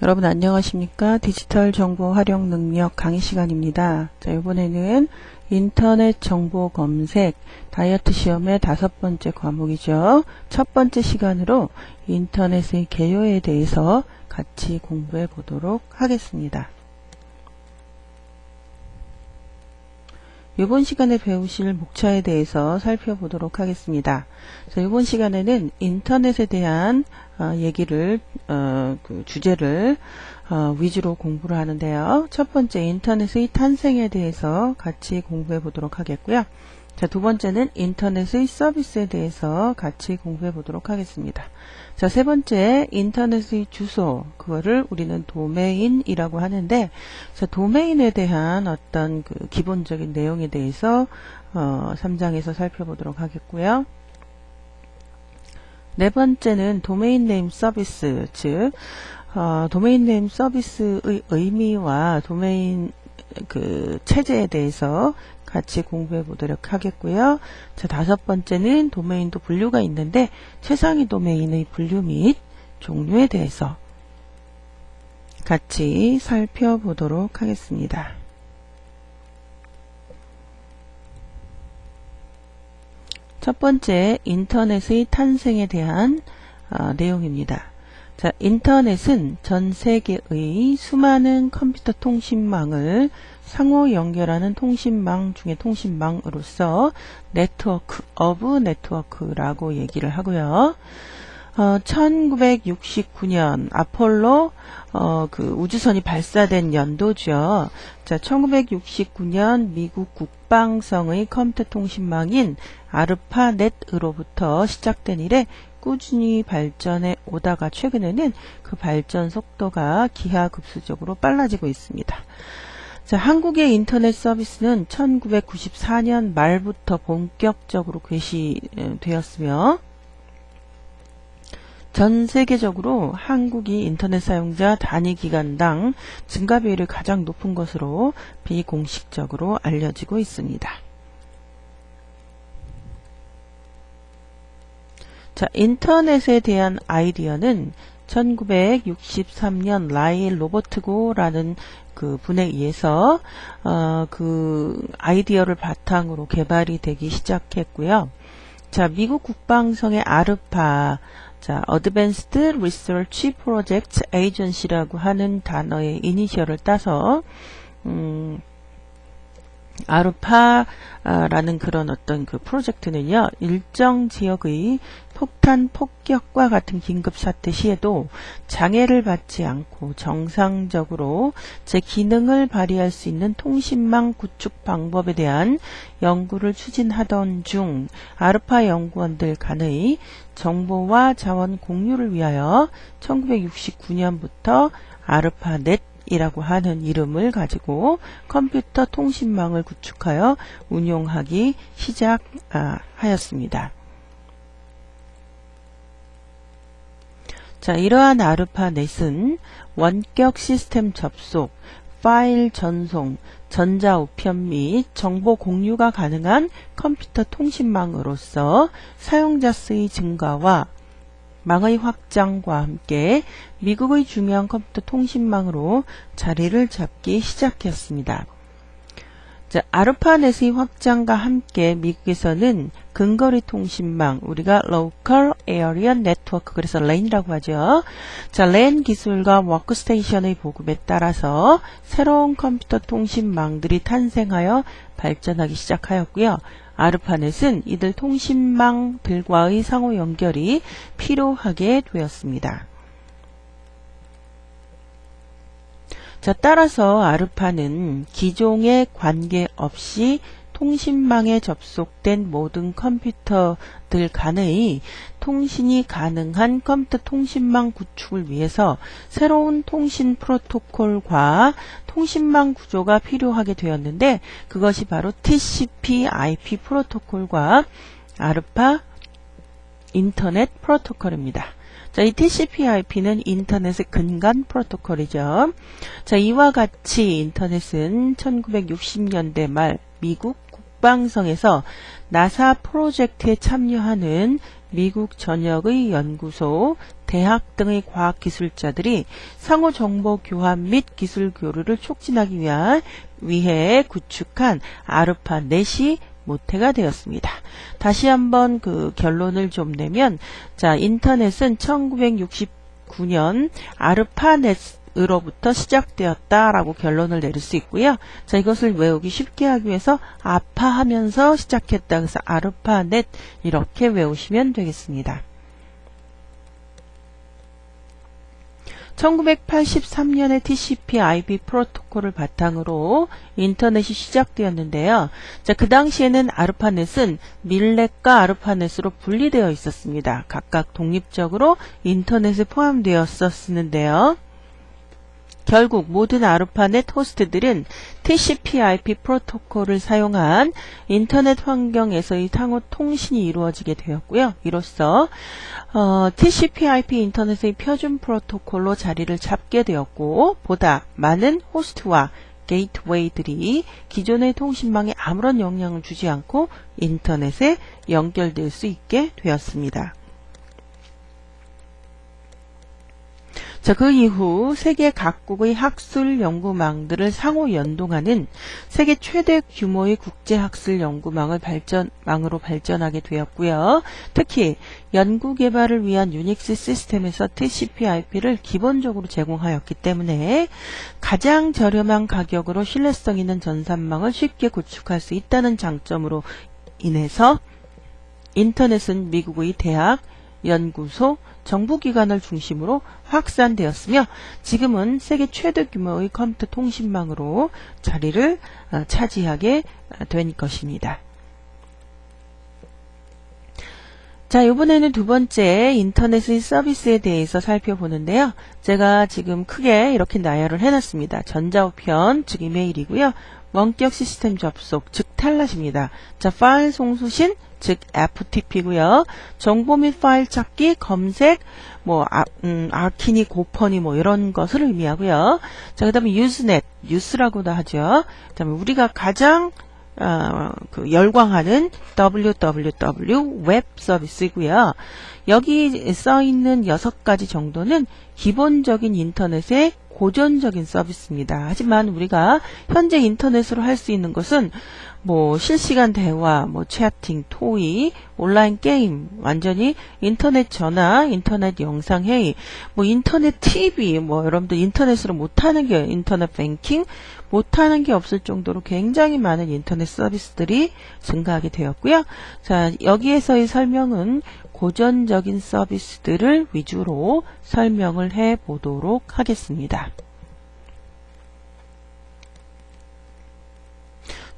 여러분 안녕하십니까? 디지털 정보 활용 능력 강의 시간입니다. 자, 이번에는 인터넷 정보 검색 다이어트 시험의 5번째 과목이죠. 첫 번째 시간으로 인터넷의 개요에 대해서 같이 공부해 보도록 하겠습니다. 이번 시간에 배우실 목차에 대해서 살펴보도록 하겠습니다. 자, 이번 시간에는 인터넷에 대한 얘기를 주제를 위주로 공부를 하는데요. 첫 번째 인터넷의 탄생에 대해서 같이 공부해 보도록 하겠고요. 자, 두 번째는 인터넷의 서비스에 대해서 같이 공부해 보도록 하겠습니다. 자, 세 번째 인터넷의 주소, 그거를 우리는 도메인이라고 하는데, 자, 도메인에 대한 어떤 기본적인 내용에 대해서 3장에서 살펴보도록 하겠고요. 네 번째는 도메인 네임 서비스, 즉 도메인 네임 서비스의 의미와 도메인 체제에 대해서 같이 공부해 보도록 하겠고요. 자, 다섯 번째는 도메인도 분류가 있는데 최상위 도메인의 분류 및 종류에 대해서 같이 살펴보도록 하겠습니다. 첫 번째, 인터넷의 탄생에 대한 내용입니다. 자, 인터넷은 전 세계의 수많은 컴퓨터 통신망을 상호 연결하는 통신망 중에 통신망으로서 네트워크 오브 네트워크라고 얘기를 하고요. 1969년 아폴로 우주선이 발사된 연도죠. 자, 1969년 미국 국방성의 컴퓨터 통신망인 아르파넷으로부터 시작된 이래 꾸준히 발전해 오다가 최근에는 그 발전 속도가 기하급수적으로 빨라지고 있습니다. 자, 한국의 인터넷 서비스는 1994년 말부터 본격적으로 개시되었으며 전 세계적으로 한국이 인터넷 사용자 단위 기간당 증가 비율이 가장 높은 것으로 비공식적으로 알려지고 있습니다. 자, 인터넷에 대한 아이디어는 1963년 라일 로버트고라는 분에 의해서 아이디어를 바탕으로 개발이 되기 시작했고요. 자, 미국 국방성의 아르파, 자, Advanced Research Project Agency라고 하는 단어의 이니셜을 따서 아르파라는 그런 어떤 프로젝트는요, 일정 지역의 폭탄 폭격과 같은 긴급 사태 시에도 장애를 받지 않고 정상적으로 제 기능을 발휘할 수 있는 통신망 구축 방법에 대한 연구를 추진하던 중 아르파 연구원들 간의 정보와 자원 공유를 위하여 1969년부터 아르파넷 이라고 하는 이름을 가지고 컴퓨터 통신망을 구축하여 운용하기 시작하였습니다. 자, 이러한 아르파넷은 원격 시스템 접속, 파일 전송, 전자우편 및 정보 공유가 가능한 컴퓨터 통신망으로서 사용자 수의 증가와 망의 확장과 함께 미국의 중요한 컴퓨터 통신망으로 자리를 잡기 시작했습니다. 자, 아르파넷의 확장과 함께 미국에서는 근거리 통신망, 우리가 Local Area Network, 그래서 LAN이라고 하죠. 자, LAN 기술과 워크스테이션의 보급에 따라서 새로운 컴퓨터 통신망들이 탄생하여 발전하기 시작하였고요. 아르파넷은 이들 통신망들과의 상호 연결이 필요하게 되었습니다. 자, 따라서 아르파는 기종에 관계없이 통신망에 접속된 모든 컴퓨터들 간의 통신이 가능한 컴퓨터 통신망 구축을 위해서 새로운 통신 프로토콜과 통신망 구조가 필요하게 되었는데 그것이 바로 TCP/IP 프로토콜과 아르파 인터넷 프로토콜입니다. 자, 이 TCP/IP는 인터넷의 근간 프로토콜이죠. 자, 이와 같이 인터넷은 1960년대 말 미국 국방성에서 나사 프로젝트에 참여하는 미국 전역의 연구소, 대학 등의 과학기술자들이 상호 정보 교환 및 기술 교류를 촉진하기 위해 구축한 아르파넷이 모태가 되었습니다. 다시 한번 그 결론을 좀 내면, 자, 인터넷은 1969년 아르파넷으로부터 시작되었다라고 결론을 내릴 수 있고요. 자, 이것을 외우기 쉽게 하기 위해서 아파하면서 시작했다. 그래서 아르파넷 이렇게 외우시면 되겠습니다. 1983년에 TCP/IP 프로토콜을 바탕으로 인터넷이 시작되었는데요. 자, 그 당시에는 아르파넷은 밀넷과 아르파넷으로 분리되어 있었습니다. 각각 독립적으로 인터넷에 포함되었었는데요. 결국 모든 아르파넷 호스트들은 TCP/IP 프로토콜을 사용한 인터넷 환경에서의 상호 통신이 이루어지게 되었고요. 이로써 TCP/IP 인터넷의 표준 프로토콜로 자리를 잡게 되었고, 보다 많은 호스트와 게이트웨이들이 기존의 통신망에 아무런 영향을 주지 않고 인터넷에 연결될 수 있게 되었습니다. 자, 그 이후 세계 각국의 학술 연구망들을 상호 연동하는 세계 최대 규모의 국제 학술 연구망으로 발전하게 되었고요. 특히 연구 개발을 위한 유닉스 시스템에서 TCP/IP를 기본적으로 제공하였기 때문에 가장 저렴한 가격으로 신뢰성 있는 전산망을 쉽게 구축할 수 있다는 장점으로 인해서 인터넷은 미국의 대학, 연구소, 정부기관을 중심으로 확산되었으며 지금은 세계 최대 규모의 컴퓨터 통신망으로 자리를 차지하게 된 것입니다. 자, 이번에는 두 번째 인터넷의 서비스에 대해서 살펴보는데요. 제가 지금 크게 이렇게 나열을 해놨습니다. 전자우편, 즉 이메일이고요. 원격 시스템 접속, 즉 탈랏입니다. 자, 파일 송수신, 즉 FTP고요. 정보 및 파일 찾기, 검색, 아키니, 고퍼니 이런 것을 의미하고요. 자, 그다음에 유즈넷, 뉴스라고도 하죠. 그다음에 우리가 가장 열광하는 www 웹 서비스이고요. 여기 써 있는 6가지 정도는 기본적인 인터넷의 고전적인 서비스입니다. 하지만 우리가 현재 인터넷으로 할 수 있는 것은 실시간 대화, 채팅, 토의, 온라인 게임, 완전히 인터넷 전화, 인터넷 영상 회의, 인터넷 TV, 여러분들 인터넷으로 못하는 게 인터넷 뱅킹, 못하는 게 없을 정도로 굉장히 많은 인터넷 서비스들이 증가하게 되었고요. 자, 여기에서의 설명은 고전적인 서비스들을 위주로 설명을 해 보도록 하겠습니다.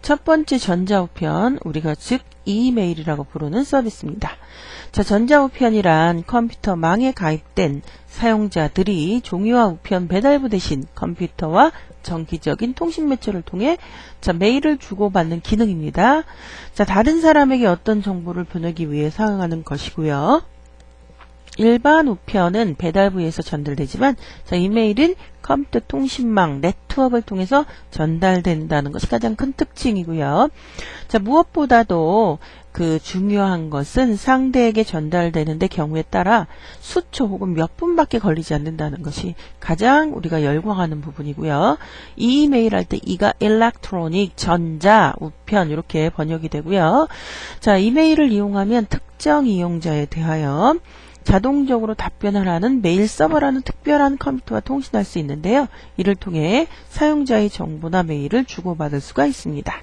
첫 번째 전자우편, 우리가 즉 이메일이라고 부르는 서비스입니다. 자, 전자우편이란 컴퓨터망에 가입된 사용자들이 종이와 우편 배달부 대신 컴퓨터와 정기적인 통신 매체를 통해 메일을 주고받는 기능입니다. 자, 다른 사람에게 어떤 정보를 보내기 위해 사용하는 것이고요. 일반 우편은 배달부에서 전달되지만 이메일은 컴퓨터 통신망 네트워크를 통해서 전달된다는 것이 가장 큰 특징이고요. 자, 무엇보다도 중요한 것은 상대에게 전달되는데 경우에 따라 수초 혹은 몇 분밖에 걸리지 않는다는 것이 가장 우리가 열광하는 부분이고요. 이 이메일 할 때 이가 일렉트로닉, 전자, 우편 이렇게 번역이 되고요. 자, 이메일을 이용하면 특정 이용자에 대하여 자동적으로 답변을 하는 메일 서버라는 특별한 컴퓨터와 통신할 수 있는데요. 이를 통해 사용자의 정보나 메일을 주고받을 수가 있습니다.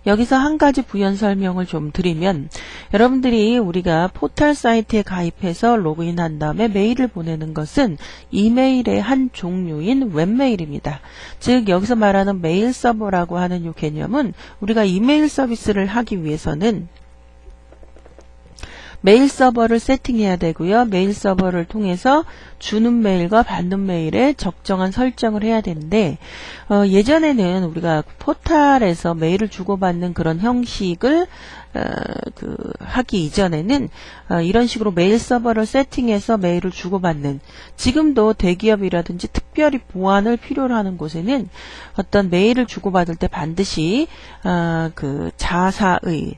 여기서 한 가지 부연 설명을 좀 드리면, 여러분들이 우리가 포털 사이트에 가입해서 로그인한 다음에 메일을 보내는 것은 이메일의 한 종류인 웹메일입니다. 즉 여기서 말하는 메일 서버라고 하는 이 개념은 우리가 이메일 서비스를 하기 위해서는 메일 서버를 세팅해야 되고요. 메일 서버를 통해서 주는 메일과 받는 메일에 적정한 설정을 해야 되는데 예전에는 우리가 포털에서 메일을 주고받는 그런 형식을 하기 이전에는 이런 식으로 메일 서버를 세팅해서 메일을 주고받는, 지금도 대기업이라든지 특별히 보안을 필요로 하는 곳에는 어떤 메일을 주고받을 때 반드시 그 자사의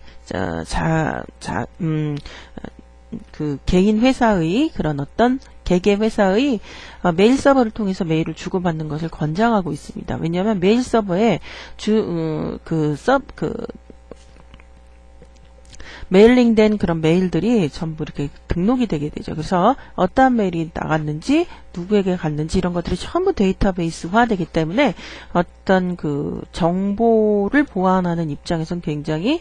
그 개인 회사의 그런 어떤 개개 회사의 메일 서버를 통해서 메일을 주고받는 것을 권장하고 있습니다. 왜냐하면 메일 서버에 메일링된 그런 메일들이 전부 이렇게 등록이 되게 되죠. 그래서 어떠한 메일이 나갔는지, 누구에게 갔는지 이런 것들이 전부 데이터베이스화 되기 때문에 어떤 그 정보를 보완하는 입장에서는 굉장히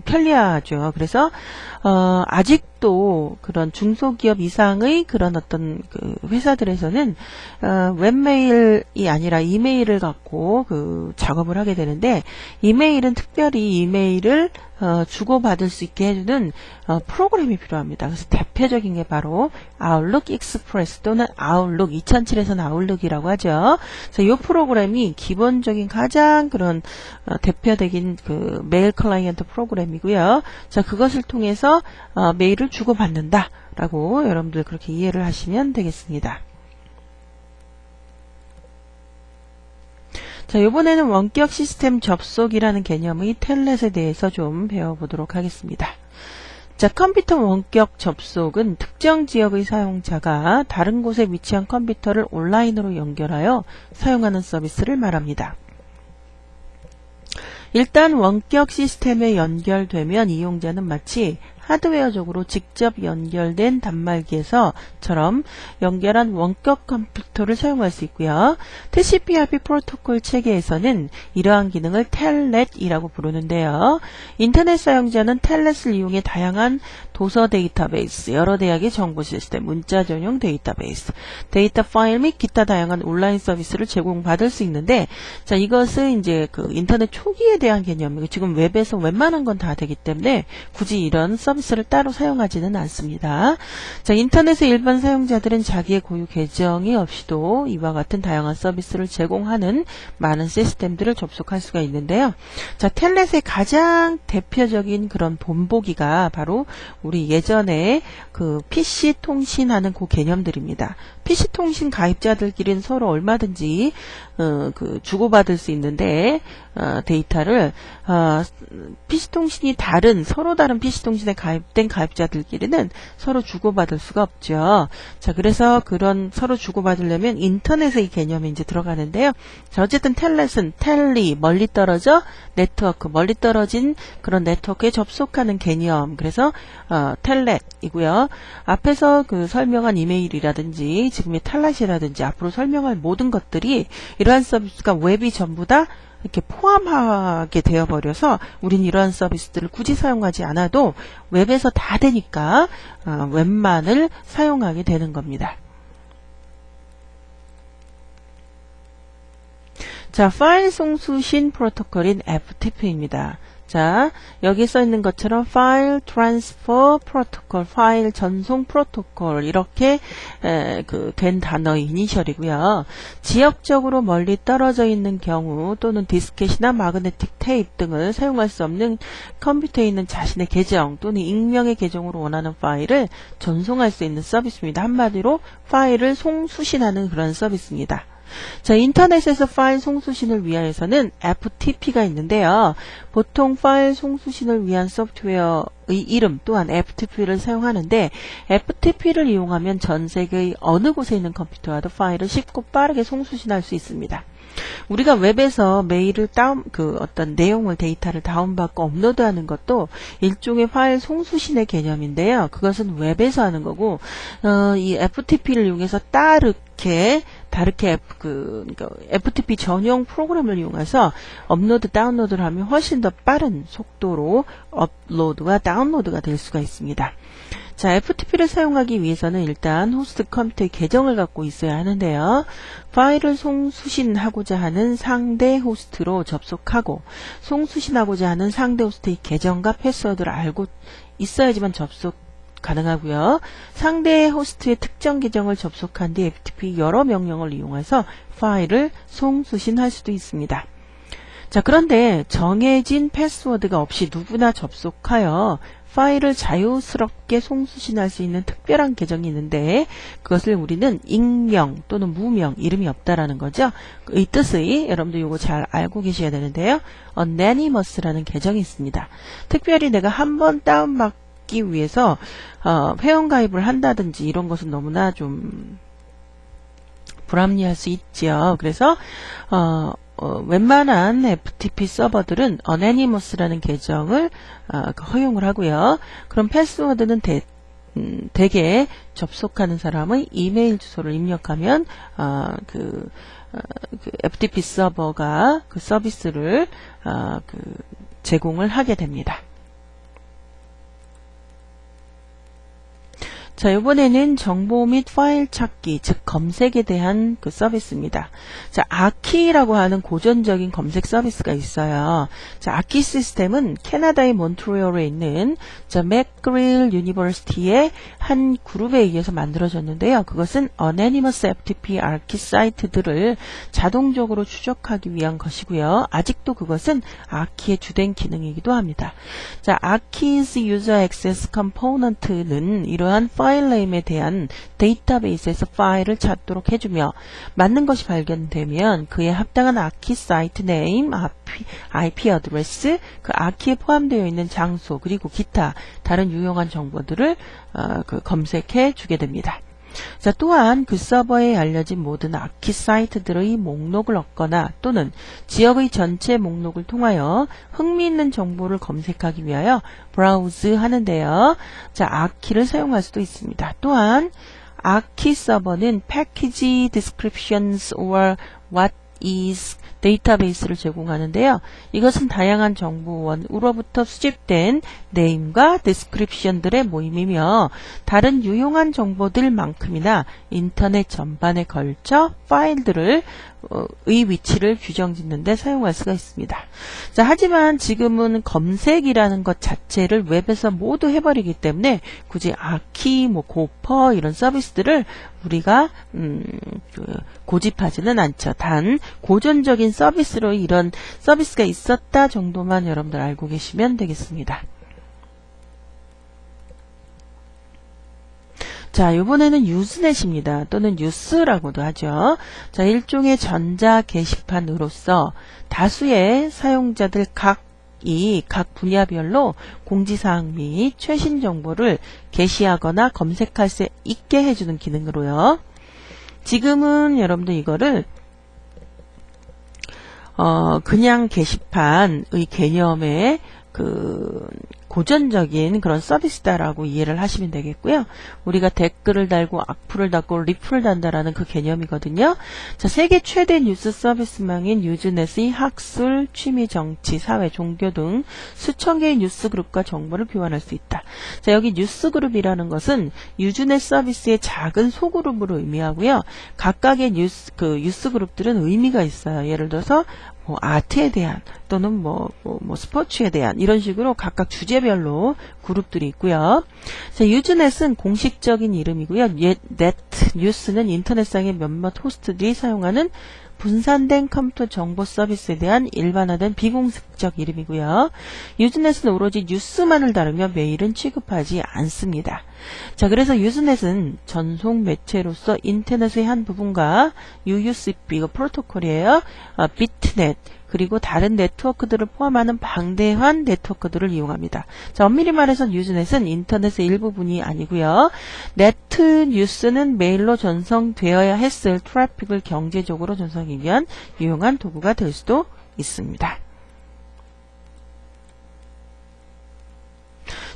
편리하죠. 그래서 아직도 그런 중소기업 이상의 그런 어떤 그 회사들에서는 웹메일이 아니라 이메일을 갖고 그 작업을 하게 되는데, 이메일은 특별히 이메일을 주고받을 수 있게 해주는 프로그램이 필요합니다. 그래서 대표적인 게 바로 아웃룩 익스프레스 또는 아웃룩, 2007에서는 아웃룩이라고 하죠. 그래서 이 프로그램이 기본적인 가장 그런 대표적인 그 메일 클라이언트 프로그램이고요. 자, 그것을 통해서 메일을 주고받는다라고 여러분들 그렇게 이해를 하시면 되겠습니다. 자, 이번에는 원격 시스템 접속이라는 개념의 텔넷에 대해서 좀 배워보도록 하겠습니다. 자, 컴퓨터 원격 접속은 특정 지역의 사용자가 다른 곳에 위치한 컴퓨터를 온라인으로 연결하여 사용하는 서비스를 말합니다. 일단 원격 시스템에 연결되면 이용자는 마치 하드웨어적으로 직접 연결된 단말기에서처럼 연결한 원격 컴퓨터를 사용할 수 있고요. TCP/IP 프로토콜 체계에서는 이러한 기능을 텔넷이라고 부르는데요. 인터넷 사용자는 텔넷을 이용해 다양한 도서 데이터베이스, 여러 대학의 정보 시스템, 문자 전용 데이터베이스, 데이터 파일 및 기타 다양한 온라인 서비스를 제공받을 수 있는데, 자, 이것은 이제 그 인터넷 초기에 대한 개념이고, 지금 웹에서 웬만한 건 다 되기 때문에 굳이 이런 서비스를 따로 사용하지는 않습니다. 자, 인터넷의 일반 사용자들은 자기의 고유 계정이 없이도 이와 같은 다양한 서비스를 제공하는 많은 시스템들을 접속할 수가 있는데요. 자, 텔넷의 가장 대표적인 그런 본보기가 바로 우리 예전에 그 PC 통신하는 그 개념들입니다. PC 통신 가입자들끼리는 서로 얼마든지 그 주고받을 수 있는데 데이터를 PC 통신이 서로 다른 PC 통신에 가입된 가입자들끼리는 서로 주고받을 수가 없죠. 자, 그래서 그런 서로 주고받으려면 인터넷의 개념이 이제 들어가는데요. 자, 어쨌든 텔넷은 텔리, 멀리 떨어져, 네트워크, 멀리 떨어진 그런 네트워크에 접속하는 개념. 그래서 텔넷이고요. 앞에서 그 설명한 이메일이라든지 지금의 텔넷이라든지 앞으로 설명할 모든 것들이 이러한 서비스가 웹이 전부 다 이렇게 포함하게 되어버려서 우린 이러한 서비스들을 굳이 사용하지 않아도 웹에서 다 되니까 웹만을 사용하게 되는 겁니다. 자, 파일 송수신 프로토콜인 FTP입니다. 자, 여기 써 있는 것처럼 파일 트랜스퍼 프로토콜, 파일 전송 프로토콜 이렇게 된 단어의 이니셜이고요. 지역적으로 멀리 떨어져 있는 경우 또는 디스켓이나 마그네틱 테이프 등을 사용할 수 없는 컴퓨터에 있는 자신의 계정 또는 익명의 계정으로 원하는 파일을 전송할 수 있는 서비스입니다. 한마디로 파일을 송수신하는 그런 서비스입니다. 자, 인터넷에서 파일 송수신을 위하여서는 FTP가 있는데요. 보통 파일 송수신을 위한 소프트웨어의 이름 또한 FTP를 사용하는데, FTP를 이용하면 전 세계의 어느 곳에 있는 컴퓨터와도 파일을 쉽고 빠르게 송수신할 수 있습니다. 우리가 웹에서 메일을 어떤 내용을 데이터를 다운받고 업로드하는 것도 일종의 파일 송수신의 개념인데요. 그것은 웹에서 하는 거고, 이 FTP를 이용해서 다르게 FTP 전용 프로그램을 이용해서 업로드 다운로드를 하면 훨씬 더 빠른 속도로 업로드와 다운로드가 될 수가 있습니다. 자, FTP를 사용하기 위해서는 일단 호스트 컴퓨터의 계정을 갖고 있어야 하는데요. 파일을 송수신하고자 하는 상대 호스트로 접속하고, 송수신하고자 하는 상대 호스트의 계정과 패스워드를 알고 있어야지만 접속 가능하고요. 상대 호스트의 특정 계정을 접속한 뒤 FTP 여러 명령을 이용해서 파일을 송수신할 수도 있습니다. 자, 그런데 정해진 패스워드가 없이 누구나 접속하여 파일을 자유스럽게 송수신할 수 있는 특별한 계정이 있는데 그것을 우리는 익명 또는 무명, 이름이 없다라는 거죠. 이 뜻의 여러분들 이거 잘 알고 계셔야 되는데요. Anonymous라는 계정이 있습니다. 특별히 내가 한번 다운받기 위해서 회원가입을 한다든지 이런 것은 너무나 좀 불합리할 수 있죠. 그래서 웬만한 FTP 서버들은 Anonymous라는 계정을 허용을 하고요. 그럼 패스워드는 대개 접속하는 사람의 이메일 주소를 입력하면 그 FTP 서버가 그 서비스를 제공을 하게 됩니다. 자, 이번에는 정보 및 파일 찾기, 즉 검색에 대한 그 서비스입니다. 자, 아키라고 하는 고전적인 검색 서비스가 있어요. 자, 아키 시스템은 캐나다의 몬트리올에 있는 맥그릴 유니버시티의 한 그룹에 의해서 만들어졌는데요. 그것은 Anonymous FTP 아키 사이트들을 자동적으로 추적하기 위한 것이고요. 아직도 그것은 아키의 주된 기능이기도 합니다. 자, 아키's User Access Component는 이러한 파일 네임에 대한 데이터베이스에서 파일을 찾도록 해주며 맞는 것이 발견되면 그에 합당한 아키 사이트 네임, IP 어드레스, 그 아키에 포함되어 있는 장소 그리고 기타 다른 유용한 정보들을 검색해 주게 됩니다. 자, 또한 그 서버에 알려진 모든 아키 사이트들의 목록을 얻거나 또는 지역의 전체 목록을 통하여 흥미있는 정보를 검색하기 위하여 브라우즈 하는데요. 자, 아키를 사용할 수도 있습니다. 또한 아키 서버는 package descriptions or what is 데이터베이스를 제공하는데요. 이것은 다양한 정보원으로부터 수집된 네임과 디스크립션들의 모임이며 다른 유용한 정보들만큼이나 인터넷 전반에 걸쳐 파일들을 의 위치를 규정짓는 데 사용할 수가 있습니다. 자, 하지만 지금은 검색이라는 것 자체를 웹에서 모두 해버리기 때문에 굳이 아키, 고퍼 이런 서비스들을 우리가 고집하지는 않죠. 단 고전적인 서비스로 이런 서비스가 있었다 정도만 여러분들 알고 계시면 되겠습니다. 자, 이번에는 유스넷입니다. 또는 뉴스라고도 하죠. 자, 일종의 전자 게시판으로서 다수의 사용자들 각 분야별로 공지사항 및 최신 정보를 게시하거나 검색할 수 있게 해주는 기능으로요. 지금은 여러분들 이거를 그냥 게시판의 개념의 고전적인 그런 서비스다라고 이해를 하시면 되겠고요. 우리가 댓글을 달고 악플을 달고 리플을 단다라는 그 개념이거든요. 자, 세계 최대 뉴스 서비스망인 유즈넷의 학술, 취미, 정치, 사회, 종교 등 수천 개의 뉴스 그룹과 정보를 교환할 수 있다. 자, 여기 뉴스 그룹이라는 것은 유즈넷 서비스의 작은 소그룹으로 의미하고요. 각각의 뉴스 그룹들은 의미가 있어요. 예를 들어서 아트에 대한 또는 스포츠에 대한 이런 식으로 각각 주제별로 그룹들이 있고요. 자, 유즈넷은 공식적인 이름이고요. 네트 뉴스는 인터넷상의 몇몇 호스트들이 사용하는 분산된 컴퓨터 정보 서비스에 대한 일반화된 비공식적 이름이고요. 유즈넷은 오로지 뉴스만을 다루며 메일은 취급하지 않습니다. 자, 그래서 유즈넷은 전송 매체로서 인터넷의 한 부분과 UUCP, 이거 프로토콜이에요. 비트넷, 그리고 다른 네트워크들을 포함하는 방대한 네트워크들을 이용합니다. 자, 엄밀히 말해서 유즈넷은 인터넷의 일부분이 아니고요. 네트 뉴스는 메일로 전송되어야 했을 트래픽을 경제적으로 전송하기 위한 유용한 도구가 될 수도 있습니다.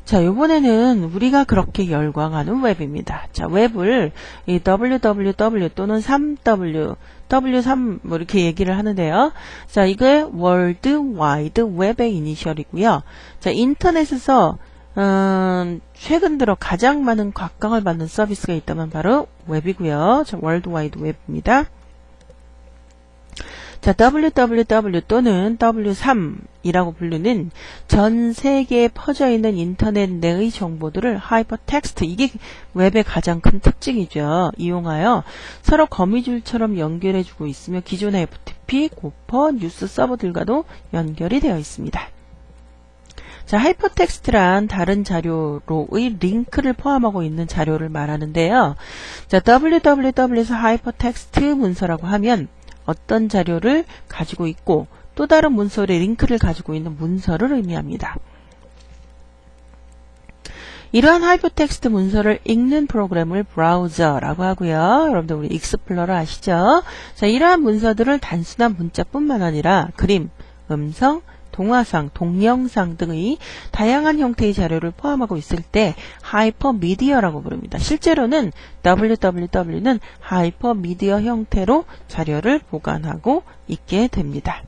자, 이번에는 우리가 그렇게 열광하는 웹입니다. 자, 웹을 이 www 또는 3w, W3 이렇게 얘기를 하는데요. 자, 이게 월드 와이드 웹의 이니셜이고요. 자, 인터넷에서 최근 들어 가장 많은 곽강을 받는 서비스가 있다면 바로 웹이고요. 자, 월드 와이드 웹입니다. 자, www 또는 w3이라고 부르는 전 세계에 퍼져 있는 인터넷 내의 정보들을 하이퍼텍스트, 이게 웹의 가장 큰 특징이죠. 이용하여 서로 거미줄처럼 연결해주고 있으며 기존의 FTP, 고퍼, 뉴스 서버들과도 연결이 되어 있습니다. 자, 하이퍼텍스트란 다른 자료로의 링크를 포함하고 있는 자료를 말하는데요. 자, www에서 하이퍼텍스트 문서라고 하면 어떤 자료를 가지고 있고 또 다른 문서의 링크를 가지고 있는 문서를 의미합니다. 이러한 하이퍼텍스트 문서를 읽는 프로그램을 브라우저라고 하고요. 여러분들 우리 익스플로러 아시죠? 자, 이러한 문서들을 단순한 문자뿐만 아니라 그림, 음성, 동화상, 동영상 등의 다양한 형태의 자료를 포함하고 있을 때 하이퍼미디어라고 부릅니다. 실제로는 www는 하이퍼미디어 형태로 자료를 보관하고 있게 됩니다.